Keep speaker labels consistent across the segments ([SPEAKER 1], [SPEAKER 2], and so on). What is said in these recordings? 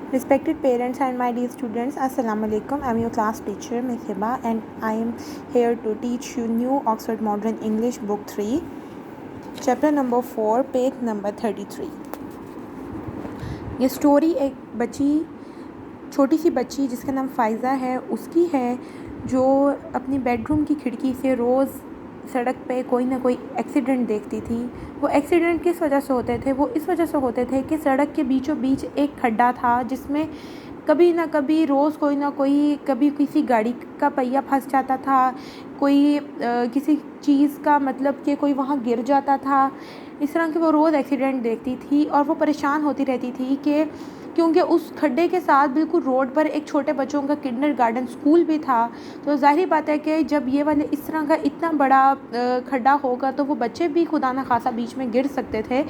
[SPEAKER 1] Respected parents and my dear students, Assalamu alaikum. I am your class teacher, Ms. Hiba, and I am here to teach you new Oxford Modern English Book 3, Chapter number 4, page number 33. ये story एक छोटी सी बच्ची जिसका नाम फ़ाइज़ा है उसकी है, जो अपनी बेडरूम की खिड़की से रोज़ सड़क पे कोई ना कोई एक्सीडेंट देखती थी। वो एक्सीडेंट किस वजह से होते थे? वो इस वजह से होते थे कि सड़क के बीचों बीच एक खड्डा था जिसमें कभी ना कभी रोज़ कोई ना कोई, कभी किसी गाड़ी का पहिया फंस जाता था, कोई किसी चीज़ का मतलब कि कोई वहाँ गिर जाता था। इस तरह के वो रोज़ एक्सीडेंट देखती थी और वो परेशान होती रहती थी कि क्योंकि उस खड्डे के साथ बिल्कुल रोड पर एक छोटे बच्चों का किंडरगार्टन स्कूल भी था। तो ज़ाहिर बात है कि जब ये वाले इस तरह का इतना बड़ा खड्डा होगा तो वो बच्चे भी खुदा ना खासा बीच में गिर सकते थे।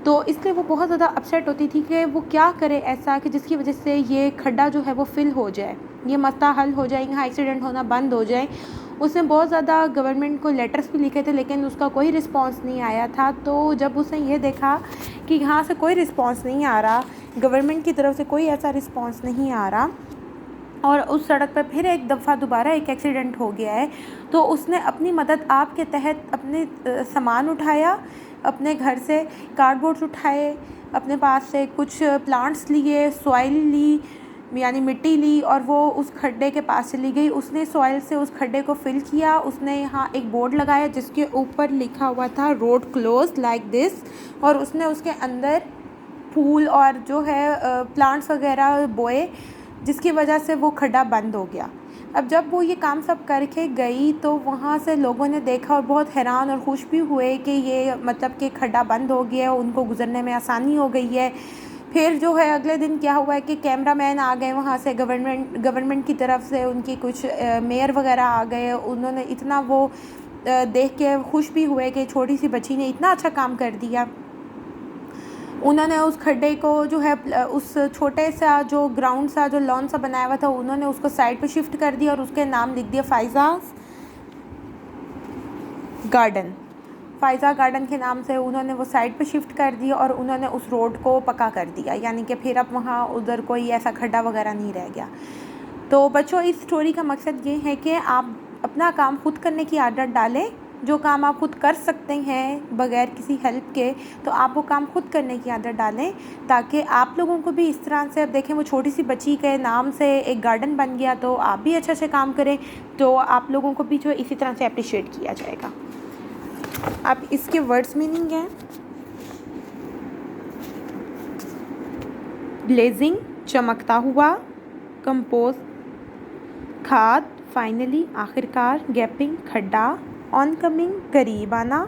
[SPEAKER 1] तो इसलिए वो बहुत ज़्यादा अपसेट होती थी कि वो क्या करे ऐसा कि जिसकी वजह से ये खड्डा जो है वो फिल हो जाए, ये मसला हल हो जाए, यहाँ एक्सीडेंट होना बंद हो जाए। उसने बहुत ज़्यादा गवर्नमेंट को लेटर्स भी लिखे थे लेकिन उसका कोई रिस्पांस नहीं आया था। तो जब उसने ये देखा कि यहाँ से कोई रिस्पांस नहीं आ रहा, गवर्नमेंट की तरफ से कोई ऐसा रिस्पांस नहीं आ रहा और उस सड़क पर फिर एक दफ़ा दोबारा एक एक्सीडेंट हो गया है, तो उसने अपनी मदद आप के तहत अपने सामान उठाया, अपने घर से कार्डबोर्ड्स उठाए, अपने पास से कुछ प्लांट्स लिए, सॉइल ली यानी मिट्टी ली और वो उस खड्डे के पास चली गई। उसने सॉइल से उस खड्डे को फिल किया। उसने यहाँ एक बोर्ड लगाया जिसके ऊपर लिखा हुआ था रोड क्लोज लाइक दिस, और उसने उसके अंदर फूल और जो है प्लांट्स वगैरह बोए जिसकी वजह से वो खड्डा बंद हो गया। अब जब वो ये काम सब करके गई तो वहाँ से लोगों ने देखा और बहुत हैरान और खुश भी हुए कि ये मतलब कि खड्डा बंद हो गया, उनको गुजरने में आसानी हो गई है। फिर जो है अगले दिन क्या हुआ है कि कैमरामैन आ गए वहाँ से, गवर्नमेंट की तरफ से उनकी कुछ मेयर वगैरह आ गए। उन्होंने इतना वो देख के खुश भी हुए कि छोटी सी बच्ची ने इतना अच्छा काम कर दिया। उन्होंने उस खड्डे को जो है उस छोटे सा जो ग्राउंड सा जो लॉन सा बनाया हुआ था उन्होंने उसको साइड पे शिफ्ट कर दिया और उसके नाम लिख दिया फ़ाइज़ा गार्डन के नाम से उन्होंने वो साइड पे शिफ्ट कर दिया और उन्होंने उस रोड को पक्का कर दिया, यानी कि फिर अब वहाँ उधर कोई ऐसा खड्डा वगैरह नहीं रह गया। तो बच्चों, इस स्टोरी का मकसद ये है कि आप अपना काम खुद करने की आदत डालें। जो काम आप खुद कर सकते हैं बग़ैर किसी हेल्प के, तो आप वो काम खुद करने की आदत डालें ताकि आप लोगों को भी इस तरह से, अब देखें वो छोटी सी बच्ची के नाम से एक गार्डन बन गया, तो आप भी अच्छे से काम करें तो आप लोगों को भी जो इसी तरह से अप्रिशिएट किया जाएगा। अब इसके वर्ड्स मीनिंग है ब्लेजिंग चमकता हुआ, कंपोज खाद, फाइनली आखिरकार, गैपिंग खड्डा, ऑनकमिंग करीब आना,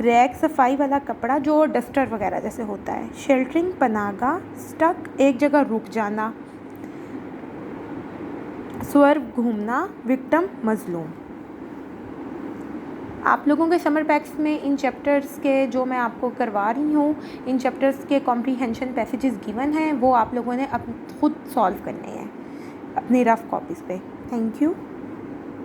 [SPEAKER 1] रैग सफाई वाला कपड़ा जो डस्टर वगैरह जैसे होता है, शेल्टरिंग पनागा, स्टक एक जगह रुक जाना, स्वर्व घूमना, विक्टिम मजलूम। आप लोगों के समर पैक्स में इन चैप्टर्स के जो मैं आपको करवा रही हूँ, इन चैप्टर्स के कॉम्प्रीहेंशन पैसेजेस गिवन हैं, वो आप लोगों ने खुद सॉल्व करने हैं अपनी रफ़ कॉपीज़ पे। Thank you.